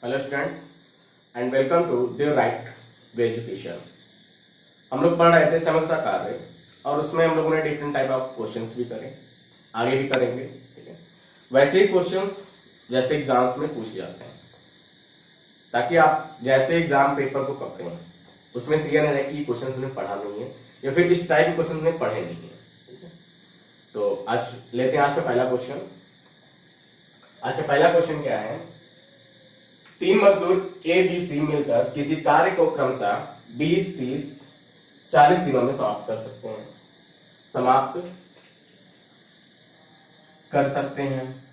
Hello students and welcome to their Right Way Education. हम लोग पढ़ रहे थे समझता कार्य और उसमें हम लोगों ने डिफरेंट टाइप ऑफ क्वेश्चंस भी करे, आगे भी करेंगे। ठीक है, वैसे ही क्वेश्चंस जैसे एग्जाम्स में पूछे जाते हैं ताकि आप जैसे एग्जाम पेपर को पकड़ें उसमें से यह नहीं रहे कि ये क्वेश्चन उन्हें पढ़ा नहीं है या फिर इस टाइप के क्वेश्चन उन्हें पढ़े नहीं है। ठीक है, तो आज लेते हैं आज का पहला क्वेश्चन। आज का पहला क्वेश्चन क्या है? तीन मजदूर ए बी सी मिलकर किसी कार्य को क्रमशः 20, 30, 40 दिनों में समाप्त कर सकते हैं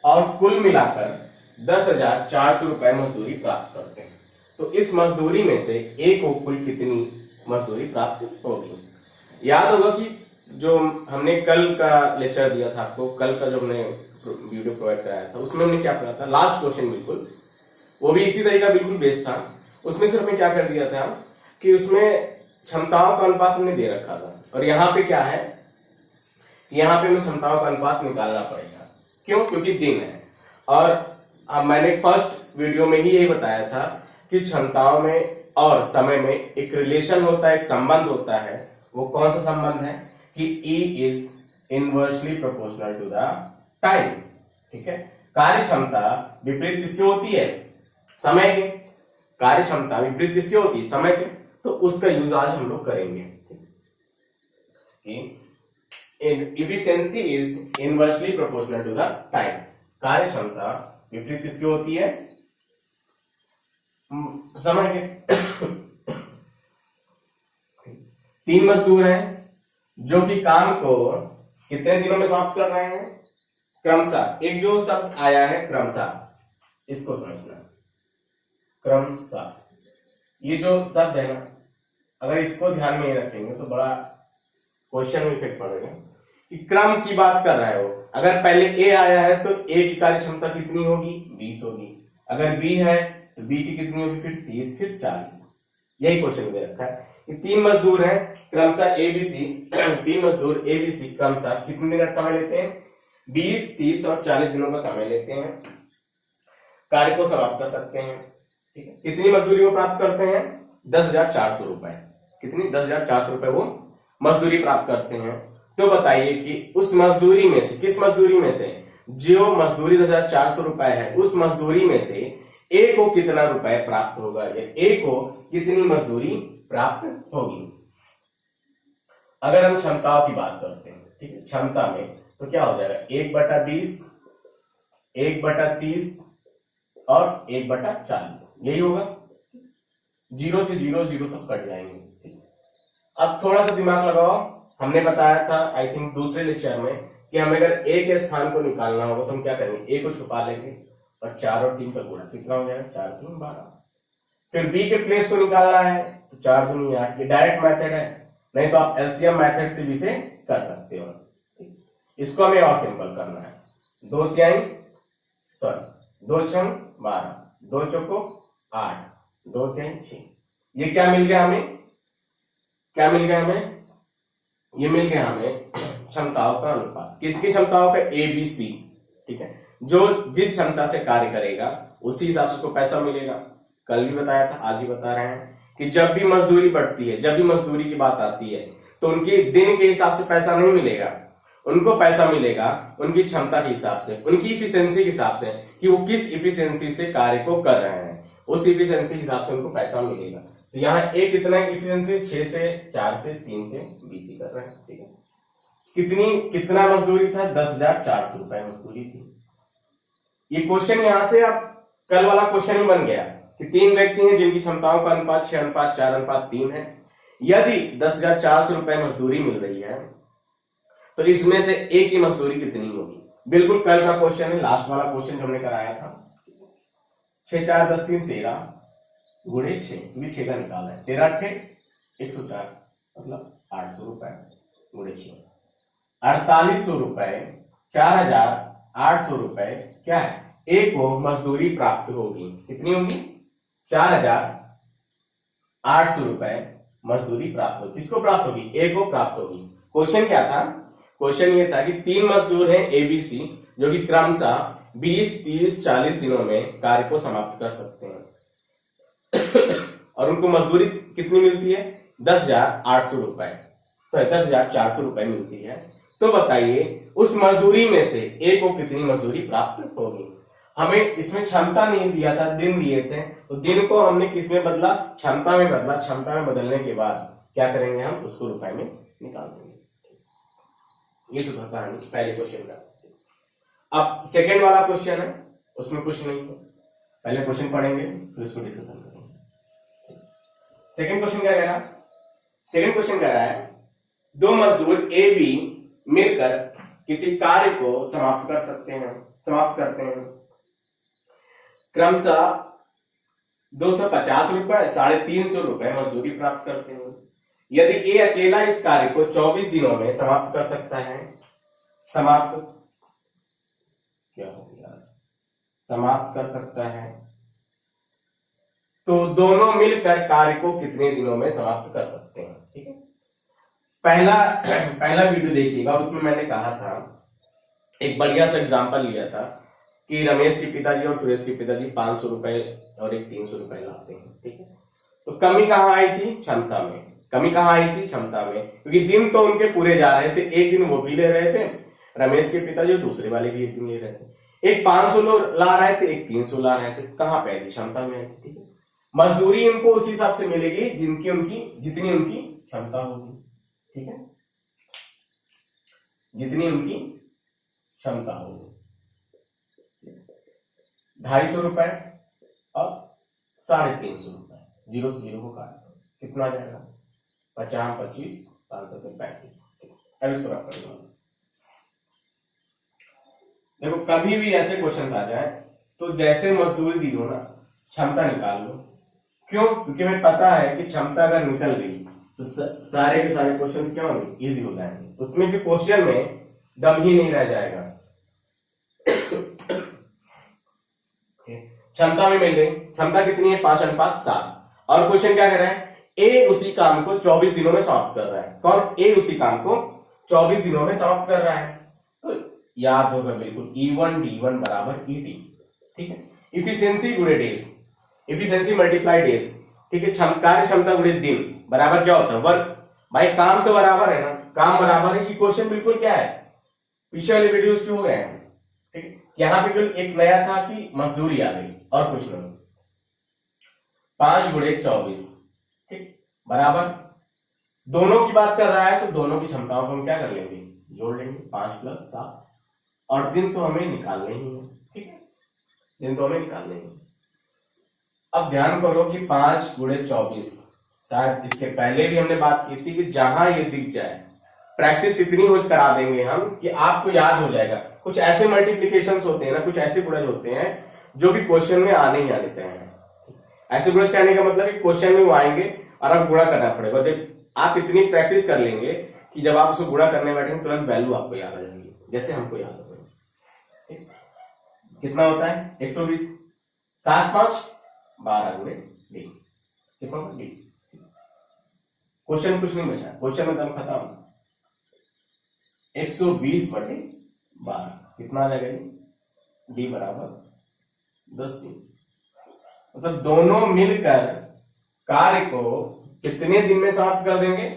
और कुल मिलाकर 10,400 रुपए मजदूरी प्राप्त करते हैं। तो इस मजदूरी में से ए को कुल कितनी मजदूरी प्राप्त होगी? याद होगा कि जो हमने कल का लेक्चर दिया था आपको, कल का जो हमने वीडियो प्रोवाइड कराया था उसमें हमने क्या पढ़ा था, लास्ट क्वेश्चन बिल्कुल वो भी इसी तरीका बिल्कुल बेस था। उसमें सिर्फ हमने क्या कर दिया था कि उसमें क्षमताओं का अनुपात हमने दे रखा था और यहाँ पे क्या है, यहाँ पे हमें क्षमताओं का अनुपात निकालना पड़ेगा। क्यों? क्योंकि दिन है। और मैंने फर्स्ट वीडियो में ही यही बताया था कि क्षमताओं में और समय में एक रिलेशन होता है, एक संबंध होता है। वो कौन सा संबंध है कि E is inversely proportional to the time. ठीक है, कार्य क्षमता विपरीत किसकी होती है? समय के। कार्य क्षमता विपरीत किसकी होती है? समय के। तो उसका यूज आज हम लोग करेंगे। Efficiency is inversely proportional to the time. कार्य क्षमता विपरीत किसकी होती है? समय के। तीन मजदूर हैं जो कि काम को कितने दिनों में समाप्त कर रहे हैं? क्रमशः। एक जो शब्द आया है क्रमशः, इसको समझना। क्रमशः ये जो शब्द है ना, अगर इसको ध्यान में रखेंगे तो बड़ा क्वेश्चन में इफेक्ट पड़ेगा कि क्रम की बात कर रहे हो। अगर पहले ए आया है तो ए की कार्य क्षमता कितनी होगी? 20 होगी। अगर बी है तो बी की कितनी होगी? फिर 30, फिर 40। यही क्वेश्चन दे रखा है कि तीन मजदूर हैं क्रमशः ए बी सी। तीन मजदूर ए बी सी क्रमशः कितने मिनट समय लेते हैं? 20, 30 और 40 दिनों का समय लेते हैं, कार्य को समाप्त कर सकते हैं। ठीक है, कितनी मजदूरी वो प्राप्त करते हैं? 10,400 रुपए। कितनी? 10,400 रुपए वो मजदूरी प्राप्त करते हैं। तो बताइए कि उस मजदूरी में से, किस मजदूरी में से? जो मजदूरी 10,400 रुपए है उस मजदूरी में से ए को कितना रुपए प्राप्त होगा या ए को कितनी मजदूरी प्राप्त होगी? अगर हम क्षमताओं की बात करते हैं, ठीक है, क्षमता में तो क्या हो जाएगा? 1/20, 1/30 और 1/40। यही होगा। जीरो से जीरो जीरो सब कट जाएंगे। अब थोड़ा सा दिमाग लगाओ। हमने बताया था आई थिंक दूसरे लेक्चर में कि हमें अगर ए के स्थान को निकालना होगा तो हम क्या करेंगे? ए को छुपा लेंगे और 4 और 3 का गुणा कितना हो जाएगा? 4, 3, 12। फिर बी के प्लेस को निकालना है तो 4 दूनी 8। ये डायरेक्ट मेथड है, नहीं तो आप एलसीएम मेथड से भी इसे कर सकते हो। इसको हमें और सिंपल करना है। 2 6 12, 2 चौको 8, 2 3 6। ये क्या मिल गया हमें? क्या मिल गया हमें? ये मिल गया हमें क्षमताओं का अनुपात। किसकी क्षमताओं का? A B C. ठीक है, जो जिस क्षमता से कार्य करेगा उसी हिसाब से उसको पैसा मिलेगा। कल भी बताया था, आज ही बता रहे हैं कि जब भी मजदूरी बढ़ती है, जब भी मजदूरी की बात आती है तो उनके दिन के हिसाब से पैसा नहीं मिलेगा। उनको पैसा मिलेगा उनकी क्षमता के हिसाब से, उनकी इफिशियंसी के हिसाब से कि वो किस इफिशियंसी से कार्य को कर रहे हैं, उस इफिशियंसी के हिसाब से उनको पैसा मिलेगा। तो यहाँ एक कितना इफिशियंसी? 6 से 4 से 3 से 20 ही कर रहे हैं। ठीक है, कितना मजदूरी था? 10,400 रुपए मजदूरी थी। ये क्वेश्चन यहां से अब कल वाला क्वेश्चन ही बन गया कि तीन व्यक्ति हैं जिनकी क्षमताओं का अनुपात 6:4:3 है। यदि 10,400 रुपए मजदूरी मिल रही है तो इसमें से ए की मजदूरी कितनी होगी? बिल्कुल कल का क्वेश्चन है, लास्ट वाला क्वेश्चन जो हमने कराया था। 6 4 10 3 13 गुणे 6, क्योंकि 6 का निकाला है। 13 8 104 मतलब 800 रुपए गुणे 6, 4800 रुपए, 4,800 रुपए क्या है? ए को मजदूरी प्राप्त होगी। कितनी होगी? 4,800 रुपए मजदूरी प्राप्त होगी। किसको प्राप्त होगी? ए को प्राप्त होगी। क्वेश्चन क्या था? क्वेश्चन ये था कि तीन मजदूर हैं एबीसी जो कि क्रमशः 20, 30, 40 दिनों में कार्य को समाप्त कर सकते हैं और उनको मजदूरी कितनी मिलती है? 10,800 रुपए, सॉरी 10,400 रुपए मिलती है। तो बताइए उस मजदूरी में से ए को कितनी मजदूरी प्राप्त होगी? हमें इसमें क्षमता नहीं दिया था, दिन दिए थे, तो दिन को हमने किस में बदला? क्षमता में बदला। क्षमता में बदलने के बाद क्या करेंगे? हम उसको रुपए में निकाल देंगे। ये तो था कहानी पहले क्वेश्चन का। अब सेकंड वाला क्वेश्चन है, उसमें कुछ नहीं है, पहले क्वेश्चन पढ़ेंगे फिर उसको डिस्कशन करेंगे। सेकंड क्वेश्चन क्या कह रहा है? सेकंड क्वेश्चन कह रहा है दो मजदूर ए बी मिलकर किसी कार्य को समाप्त करते हैं क्रमशः 250 रुपए, 350 रुपए मजदूरी प्राप्त करते हैं। यदि ए अकेला इस कार्य को 24 दिनों में समाप्त कर सकता है, समाप्त कर सकता है, तो दोनों मिलकर कार्य को कितने दिनों में समाप्त कर सकते हैं? ठीक है, पहला वीडियो देखिएगा और उसमें मैंने कहा था, एक बढ़िया सा एग्जांपल लिया था कि रमेश के पिताजी और सुरेश के पिताजी 500 रुपए और एक 300 रुपए लाते हैं। ठीक है, तो कमी कहां आई थी? क्षमता में। कमी कहां आई थी? क्षमता में, क्योंकि दिन तो उनके पूरे जा रहे थे, एक दिन वो भी ले रहे थे रमेश के पिताजी, दूसरे वाले भी एक दिन ले रहे थे। एक 500 ला रहे थे, एक 300 ला रहे थे। कहां पे आई थी? क्षमता में आई थी। ठीक है, मजदूरी उनको उस हिसाब से मिलेगी जितनी उनकी क्षमता होगी। ठीक है, जितनी उनकी क्षमता होगी। 250 रुपए और 350 रुपए, 0 से 0 को काट दो, कितना आ जाएगा? 50, 25, 5 35। अब इसको रख कर देखो, कभी भी ऐसे क्वेश्चन आ जाए तो जैसे मजदूरी दी हो ना, क्षमता निकाल लो। क्यों? क्योंकि हमें पता है कि क्षमता अगर निकल गई तो सारे के सारे क्वेश्चंस क्या होंगे? इजी हो जाएंगे। उसमें भी क्वेश्चन में दम ही नहीं रह जाएगा। क्षमता में मिल गई, क्षमता कितनी है? 5:7। और क्वेश्चन क्या कर रहा है? ए उसी काम को 24 दिनों में समाप्त कर रहा है। कौन? ए उसी काम को 24 दिनों में समाप्त कर रहा है। तो याद होगा बिल्कुल, E1 D1 बराबर ET। ठीक है, इफिशियंसी गुणे डेज, इफिशियंसी मल्टीप्लाई डेज। ठीक है, कार्य क्षमता गुणे दिन बराबर क्या होता है? वर्क। भाई काम तो बराबर है ना, काम बराबर है। ये क्वेश्चन बिल्कुल क्या है? पीछे वाले वीडियोस क्यों हो गए हैं? ठीक है, यहां पे केवल एक नया था कि मजदूरी आ गई और कुछ नहीं। 5 गुणे 24 ठीक बराबर, दोनों की बात कर रहा है तो दोनों की क्षमताओं को हम क्या कर लेंगे? जोड़ लेंगे। 5 + 7 और दिन तो हमें निकालने ही है। ठीक है, दिन तो हमें निकालने ही। अब ध्यान करो कि 5 गुणे 24, शायद इसके पहले भी हमने बात की थी कि जहां ये दिख जाए प्रैक्टिस इतनी हो करा देंगे हम कि आपको याद हो जाएगा। कुछ ऐसे मल्टीप्लिकेशंस होते हैं ना, कुछ ऐसे गुणज होते हैं जो भी क्वेश्चन में आने ही आने हैं। ऐसे गुणज कहने का मतलब कि क्वेश्चन में वो आएंगे और अब गुणा करना पड़ेगा। जब आप इतनी प्रैक्टिस कर लेंगे कि जब आप उसको गुणा करने बैठेंगे तुरंत वैल्यू आपको याद आ जाएगी, जैसे हमको याद हो गई। कितना होता है? 120। 7 5 12 गुणे डी, कितना होगा? डी। क्वेश्चन कुछ नहीं बचा, क्वेश्चन में दम खत्म। 120/12 कितना आ जाएगा? डी बराबर 10 दिन। मतलब दोनों मिलकर कार्य को कितने दिन में समाप्त कर देंगे?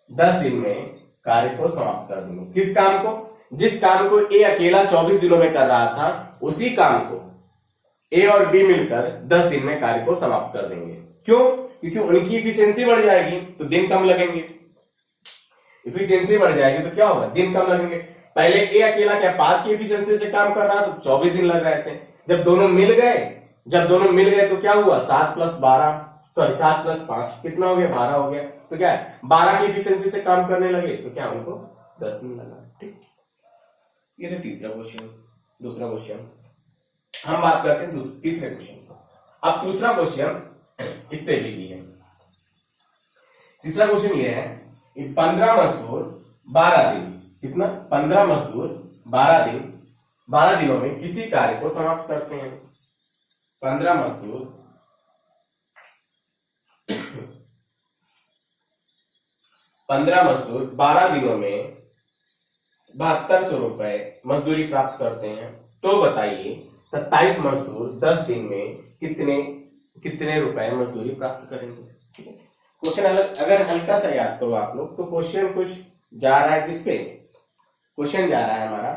10 दिन में कार्य को समाप्त कर देंगे। किस काम को? जिस काम को ए अकेला 24 दिनों में कर रहा था, उसी काम को ए और बी मिलकर 10 दिन में कार्य को समाप्त कर देंगे। क्यों? क्योंकि उनकी इफिशियंसी बढ़ जाएगी तो दिन कम लगेंगे। इफिशियंसी बढ़ जाएगी तो क्या होगा? दिन कम लगेंगे। पहले ए अकेला क्या 5 की इफिशियंसी से काम कर रहा था तो 24 दिन लग रहे थे। जब दोनों मिल गए तो क्या हुआ? 7 + 5 कितना हो गया? 12 हो गया। तो क्या है? 12 की इफिशियंसी से काम करने लगे तो क्या उनको 10 दिन लगा। ठीक, ये था तीसरा क्वेश्चन। दूसरा क्वेश्चन हम बात करते हैं तीसरे क्वेश्चन को। अब दूसरा क्वेश्चन इससे भी जी है। तीसरा क्वेश्चन ये है कि 15 मजदूर 12 दिन, कितना? 15 मजदूर 12 दिनों में किसी कार्य को समाप्त करते हैं। 15 मजदूर 12 दिनों में 7200 रुपए मजदूरी प्राप्त करते हैं। तो बताइए 27 मजदूर 10 दिन में कितने कितने रुपए मजदूरी प्राप्त करेंगे। ठीक है, क्वेश्चन अगर हल्का सा याद करो आप लोग तो क्वेश्चन कुछ जा रहा है किस पे, क्वेश्चन जा रहा है हमारा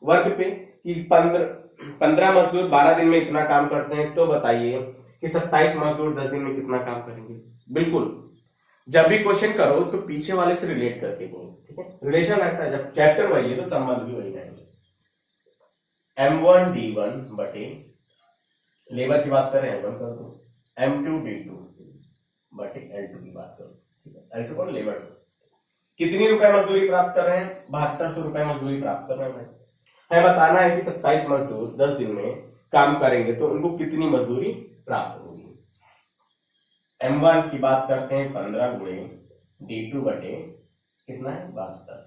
वर्क पे कि 15 मजदूर 12 दिन में इतना काम करते हैं, तो बताइए कि 27 मजदूर 10 दिन में कितना काम करेंगे। बिल्कुल, जब भी क्वेश्चन करो तो पीछे वाले से रिलेट करके बोलो। ठीक है, रिलेशन रहता है, जब चैप्टर वही है तो संबंध भी वही रहेंगे। M1D1 बटे लेबर की बात करें M1 कर दो, M2D2 बटे L2 की बात करो। ठीक है, L2 कौन, लेबर। कितनी रुपए मजदूरी प्राप्त कर रहे हैं, 7200 रुपए मजदूरी प्राप्त कर रहे हैं। हमें बताना है कि 27 मजदूर 10 दिन में काम करेंगे तो उनको कितनी मजदूरी प्राप्त होगी। M1 की बात करते हैं 15 गुणे D2 बटे कितना है 72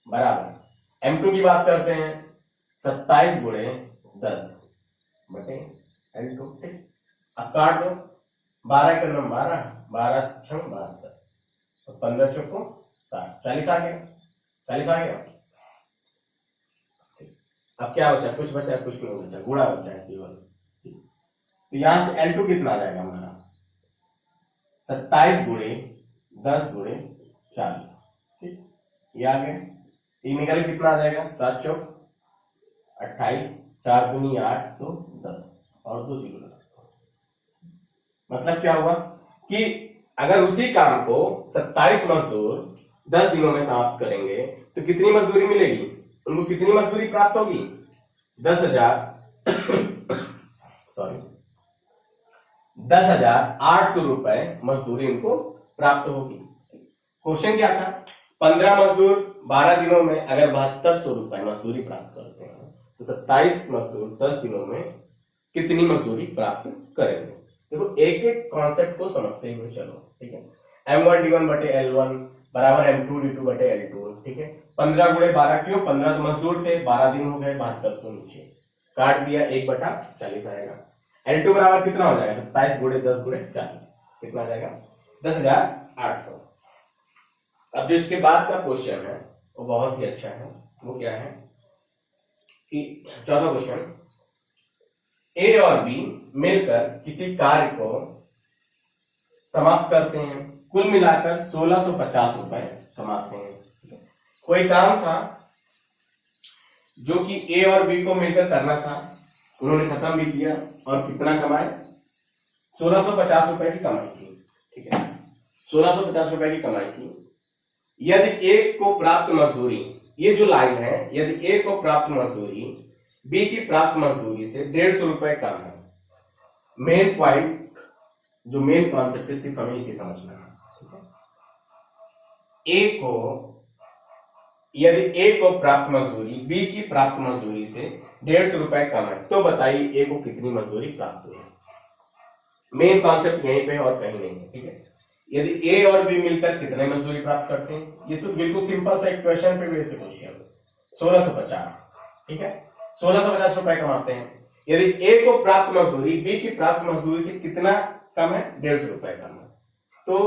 बराबर M2 की बात करते हैं 27 गुणे 10 बटे L2। अब काट दो, 12 का नंबर 12, 12 छंग 72 और 15 चौको 60, 40 आ गया, 40 आ गया। अब क्या बचा, कुछ बचा कुछ नहीं बचा, गुणा बचा है केवल। तो यहां से L2 कितना आ जाएगा हमारा 27 गुणे 10 गुणे 40। ठीक, ये आ गया। ये निकल कितना आ जाएगा 7 चौक 28, 4 दूनी 8 तो 10 और 2 3। मतलब क्या हुआ कि अगर उसी काम को 27 मजदूर 10 दिनों में समाप्त करेंगे तो कितनी मजदूरी मिलेगी, उनको कितनी मजदूरी प्राप्त होगी 10,000 सॉरी 10,800 रुपए मजदूरी उनको प्राप्त होगी। क्वेश्चन क्या था, 15 मजदूर 12 दिनों में अगर 7200 रुपए मजदूरी प्राप्त करते हैं तो 27 मजदूर 10 दिनों में कितनी मजदूरी प्राप्त करेंगे। देखो एक एक कॉन्सेप्ट को समझते हुए चलो। ठीक है, M1D1 बटे L1 बराबर M2D2 बटे L2। ठीक है, 15 गुणे 12 क्यों, 15 मजदूर थे, 12 दिन हो गए, 7200 नीचे काट दिया, 1/40 आएगा। L2 बराबर कितना हो जाएगा 27 गुणे 10 गुणे 40, कितना आ जाएगा 10,800। अब जो इसके बाद का क्वेश्चन है वो बहुत ही अच्छा है। वो क्या है कि चौथा क्वेश्चन, A और B मिलकर किसी कार्य को समाप्त करते हैं, कुल मिलाकर 1650 रुपए कमाते हैं। कोई काम था जो कि A और B को मिलकर करना था, उन्होंने खत्म भी किया और कितना कमाए 1650 रुपए की कमाई की। ठीक है, 1650 रुपए की कमाई की। यदि A को प्राप्त मजदूरी, ये जो लाइन है, यदि A को प्राप्त मजदूरी B की प्राप्त मजदूरी से 150 रुपए कम है। मेन पॉइंट जो मेन कॉन्सेप्ट है सिर्फ हमें इसे समझना है। A को, यदि A को प्राप्त मजदूरी B की प्राप्त मजदूरी से 150 रुपए कम है तो बताइए A को कितनी मजदूरी प्राप्त हुई। मेन कॉन्सेप्ट यहीं पे और कहीं नहीं है। ठीक है, यदि A और B मिलकर कितने मजदूरी प्राप्त करते हैं, ये तो बिल्कुल सिंपल सा इक्वेशन पे बेस्ड क्वेश्चन, 1650। ठीक है, 1650 रुपए कमाते हैं। यदि A को प्राप्त मजदूरी B की प्राप्त मजदूरी से कितना कम है 150 रुपए कम है। तो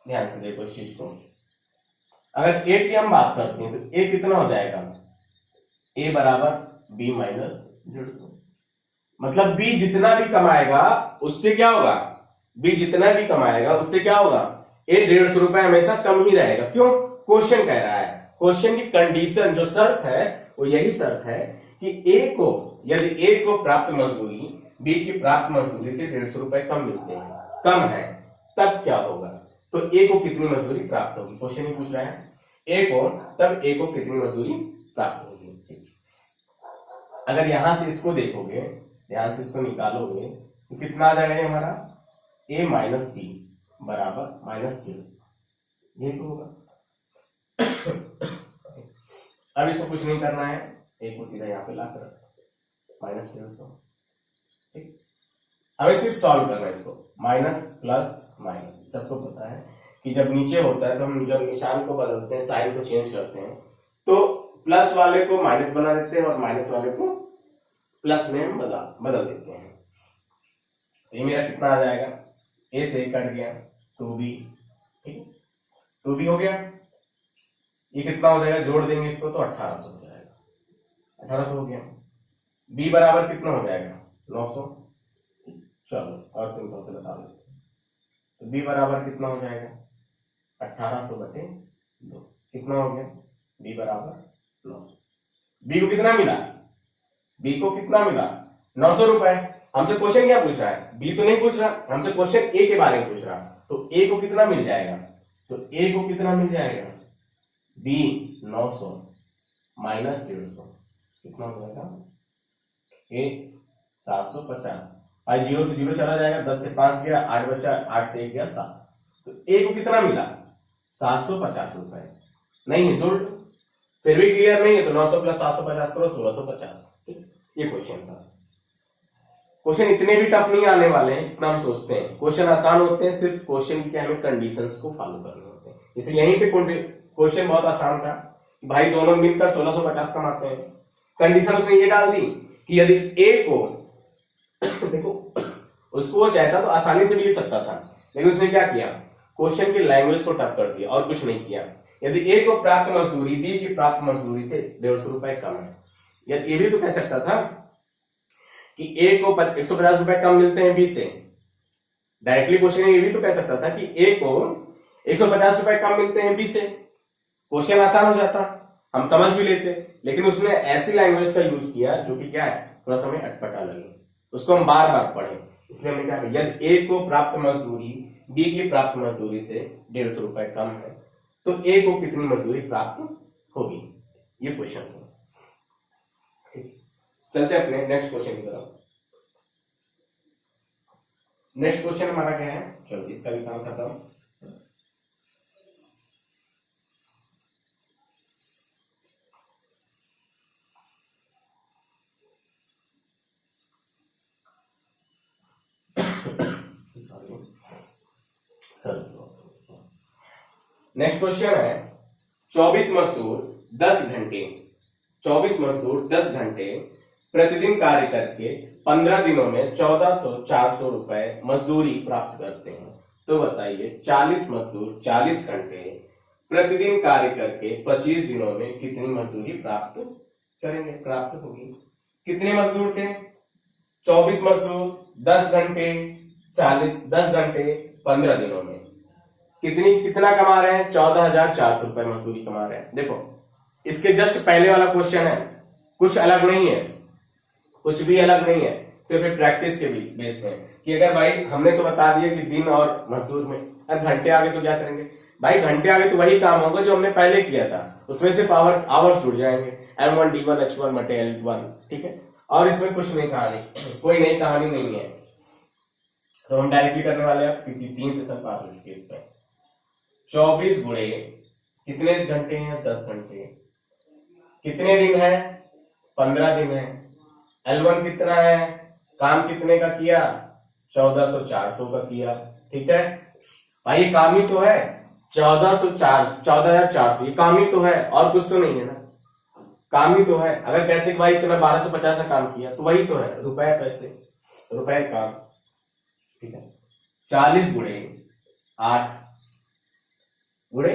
ध्यान से देखो इस चीज को, अगर A की हम बात करते हैं तो A कितना हो जाएगा, A बराबर B माइनस 150। मतलब B जितना भी कमाएगा उससे क्या होगा, B जितना भी कमाएगा उससे क्या होगा, A 150 रुपए हमेशा कम ही रहेगा। क्यों, क्वेश्चन कह रहा है, क्वेश्चन की कंडीशन जो शर्त है वो यही शर्त है कि A को, यदि A को प्राप्त मजदूरी B की प्राप्त मजदूरी से 150 रुपए कम मिलते हैं, कम है, तब क्या होगा, तो A को कितनी मजदूरी प्राप्त होगी। क्वेश्चन ही पूछ रहा है A को, तब A को कितनी मजदूरी प्राप्त होगी। अगर यहां से इसको देखोगे, ध्यान से इसको निकालोगे तो कितना आ जाएगा हमारा A माइनस B बराबर -150, ये तो होगा। अब इसको कुछ नहीं करना है, A को सीधा यहाँ पे ला कर -150। ठीक, हमें सिर्फ सॉल्व करना है इसको, माइनस प्लस माइनस। सबको पता है कि जब नीचे होता है तो हम जब निशान को बदलते हैं, साइन को चेंज करते हैं, तो प्लस वाले को माइनस बना देते हैं और माइनस वाले को प्लस में हम बदल देते हैं। तो ये मेरा कितना आ जाएगा, A से कट गया 2B। ठीक, 2B हो गया, ये कितना हो जाएगा, जोड़ देंगे इसको तो 1800 हो जाएगा। 1800 हो गया। बी बराबर कितना हो जाएगा 900। चलो और सिंपल से बता देते हैं, तो बी बराबर कितना हो जाएगा 1800 बटे 2, कितना हो गया बी बराबर 900। बी को कितना मिला, बी को कितना मिला 900 रुपए। हमसे क्वेश्चन क्या पूछ रहा है, बी तो नहीं पूछ रहा, हमसे क्वेश्चन ए के बारे में पूछ रहा। तो ए को कितना मिल जाएगा, तो ए को कितना मिल जाएगा बी 900 माइनस 150, कितना हो जाएगा ए 750। भाई 0 से 0 चला जाएगा, 10 से 5 गया, 8 बचा, 8 से 1 गया 7। तो ए को कितना मिला 750 रुपए। नहीं है जोड़ लो, फिर भी क्लियर नहीं है तो 900 प्लस 750 करो 1650। ये क्वेश्चन था। क्वेश्चन इतने भी टफ नहीं आने वाले हैं जितना हम सोचते हैं। क्वेश्चन आसान होते हैं, सिर्फ क्वेश्चन की हमें कंडीशंस को फॉलो करने होते हैं। इसलिए यहीं पे क्वेश्चन बहुत आसान था, भाई दोनों मिलकर 1650 कमाते हैं। कंडीशन उसने ये डाल दी कि यदि ए को देखो उसको वो चाहता तो आसानी से भी लिख सकता था, लेकिन उसने क्या किया, क्वेश्चन की लैंग्वेज को टफ कर दिया और कुछ नहीं किया। यदि ए को प्राप्त मजदूरी बी की प्राप्त मजदूरी से 150 रुपए कम है, यदि ये भी तो कह सकता था कि ए को 150 रुपए कम मिलते हैं बी से। डायरेक्टली क्वेश्चन ये भी तो कह सकता था कि ए को 150 रुपए कम मिलते हैं बी से। क्वेश्चन आसान हो जाता, हम समझ भी लेते, लेकिन उसने ऐसी लैंग्वेज का यूज किया जो कि क्या है थोड़ा समय अटपटा लगे, उसको हम बार बार पढ़े। इसलिए हमने क्या किया, यदि ए को प्राप्त मजदूरी बी की प्राप्त मजदूरी से 150 रुपए कम है तो ए को कितनी मजदूरी प्राप्त होगी, ये क्वेश्चन था। चलते अपने नेक्स्ट क्वेश्चन की तरफ। नेक्स्ट क्वेश्चन हमारा क्या है, चलो इसका भी काम खत्म। नेक्स्ट क्वेश्चन है 24 मजदूर 10 घंटे 24 मजदूर 10 घंटे प्रतिदिन कार्य करके 15 दिनों में 1400-400 रुपए मजदूरी प्राप्त करते हैं। तो बताइए 40 मजदूर 40 घंटे प्रतिदिन कार्य करके 25 दिनों में कितनी मजदूरी प्राप्त करेंगे, प्राप्त होगी। कितने मजदूर थे 24 मजदूर 10 घंटे 10 घंटे 15 दिनों में कितना कमा रहे हैं 14,400 रुपए मजदूरी कमा रहे हैं। देखो इसके जस्ट पहले वाला क्वेश्चन है, कुछ अलग नहीं है, कुछ भी अलग नहीं है, सिर्फ एक प्रैक्टिस के बेस में कि अगर भाई हमने तो बता दिया कि दिन और मजदूर में, अब घंटे आगे तो क्या करेंगे भाई, घंटे आगे तो वही काम होगा जो हमने पहले किया था, उसमें सिर्फ आवर्स जुड़ जाएंगे M1 D1 H1 बटे L1, ठीक है। और इसमें कुछ नहीं कहानी, कोई नई कहानी नहीं है, तो हम डायरेक्टली करने वाले हैं क्योंकि 3 सेशन पास हो चुके इस पर। 24 गुणे कितने घंटे हैं 10 घंटे, कितने दिन है 15 दिन है, L1 कितना है, काम कितने का किया 1400-400 का किया, ठीक है भाई, ये काम ही तो है 14,400 ये काम ही तो है, और कुछ तो नहीं है ना, काम ही तो है। अगर कहते कि भाई तूने 1250 का काम किया तो वही तो है, रुपए पैसे रुपए काम, ठीक है। 40 गुणे 8 गुणे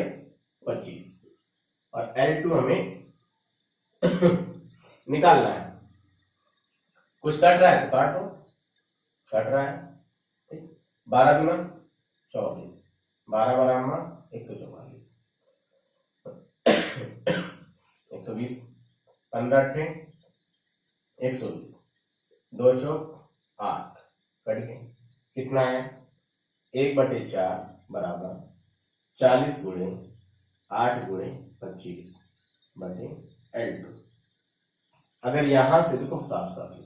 25 और L2 हमें निकालना है। कुछ कट रहा है तो काटो, कट रहा है 12 गुना 24, 12 12 144, 120, 15 8 120, 2 चौक 8, कट गए, कितना है 1/4 बराबर 40 गुणे 8 गुणे 25 बटे L2। अगर यहां से देखो साफ साफ,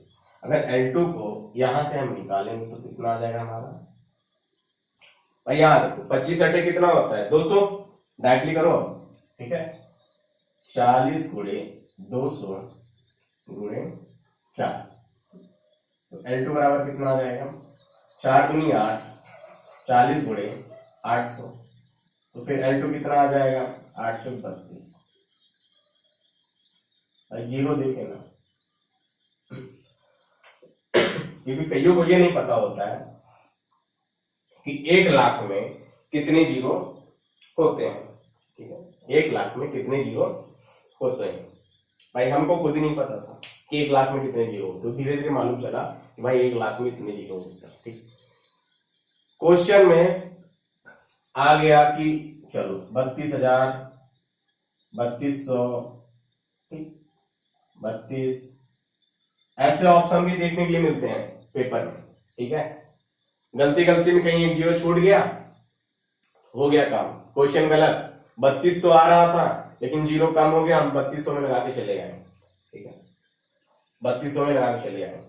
अगर L2 को यहां से हम निकालेंगे तो कितना आ जाएगा हमारा भाई, यहां देखो 25 अटे कितना होता है 200, डायरेक्टली करो, ठीक है। 40 गुणे 200 गुणे 4, तो L2 बराबर कितना आ जाएगा 4 दूनी 8, 40 गुणे 800, तो फिर L2 कितना आ जाएगा 8 चौक 32, जीरो देखे ना, क्योंकि कईयों को ये नहीं पता होता है कि 1 लाख में कितने जीरो होते हैं, ठीक है, 1 लाख में कितने जीरो होते हैं। भाई हमको खुद ही नहीं पता था कि 1 लाख में कितने जीरो होते, तो धीरे धीरे मालूम चला कि भाई 1 लाख में इतने जीरो होते हैं। ठीक, क्वेश्चन में आ गया कि चलो 32,000, 3200, ठीक, 32, ऐसे ऑप्शन भी देखने के लिए मिलते हैं पेपर में। ठीक है, गलती गलती में कहीं एक जीरो छूट गया, हो गया काम, क्वेश्चन गलत। 32 तो आ रहा था लेकिन जीरो कम हो गया, हम 3200 में लगा के चले गए। ठीक है, 3200 में लगा के चले गए।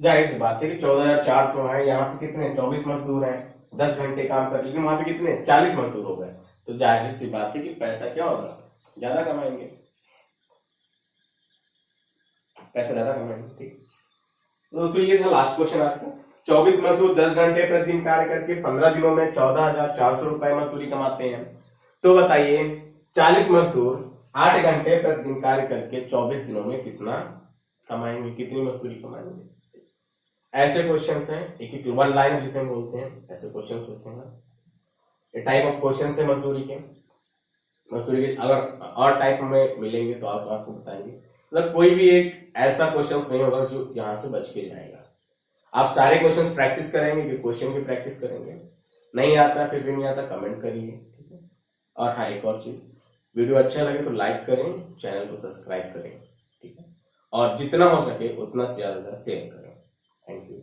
जाहिर सी बात है कि 14,400 है, यहाँ पे कितने 24 मजदूर हैं, 10 घंटे काम कर, लेकिन वहां पे कितने 40 मजदूर हो गए, तो जाहिर सी बात है कि पैसा क्या होगा, ज्यादा कमाएंगे, पैसा ज्यादा कमाएंगे। ठीक, तो दोस्तों ये था लास्ट क्वेश्चन आज का। 24 मजदूर 10 घंटे प्रतिदिन कार्य करके 15 दिनों में 14,400 रुपए मजदूरी कमाते हैं। तो बताइए 40 मजदूर 8 घंटे प्रतिदिन कार्य करके 24 दिनों में कितना कमाएंगे, कितनी मजदूरी कमाएंगे। ऐसे क्वेश्चंस हैं, एक वन लाइन जिसे हम बोलते हैं, ऐसे क्वेश्चंस होते हैं। ये टाइप ऑफ क्वेश्चंस थे मजदूरी के। मजदूरी के अगर और टाइप में मिलेंगे तो आपको बताएंगे, मतलब कोई भी एक ऐसा क्वेश्चंस नहीं होगा जो यहाँ से बच के जाएगा। आप सारे क्वेश्चंस प्रैक्टिस करेंगे कि क्वेश्चन की प्रैक्टिस करेंगे, नहीं आता फिर भी नहीं आता कमेंट करिए। ठीक है, और हाँ एक और चीज, वीडियो अच्छा लगे तो लाइक करें, चैनल को सब्सक्राइब करें। ठीक है, और जितना हो सके उतना से ज्यादा शेयर करें। Thank you.